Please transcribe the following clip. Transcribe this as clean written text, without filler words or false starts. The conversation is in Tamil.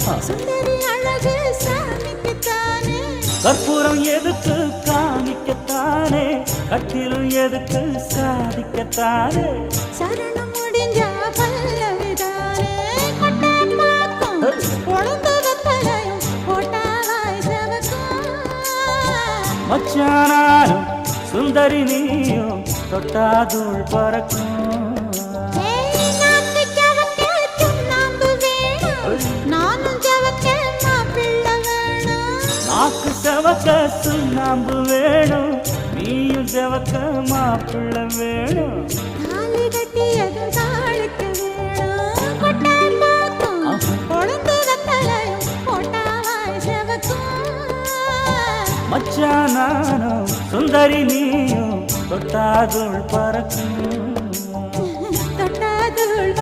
சுந்தரி அழகு சாமிக்குத்தானே கற்பூரம் எதுக்கு காமிக்கத்தானே கட்டிலும் எதுக்கு சாதிக்கத்தானே சரணம் முடிஞ்சா பல்லவிதானே கொட்டான் பாக்கும் பொழுந்தத தலையும் போட்டாவாய் செவக்கும் மச்சானாரும் சுந்தரி நீயும் தொட்டாதுள் பறக்கும் நாக்கு செவக்க சுண்ணாம்பு வேணும் நீயும் செவக்க மாப்பிள்ளை வேணும் தாலி கட்டியது தாளுக்கு வேணும் கொட்டான் பாக்கும் பொழுந்தத தலையும் போட்டாவாய் செவக்கும் மச்சானாரும் சுந்தரி நீயும் தொட்டாதுள் பறக்கும்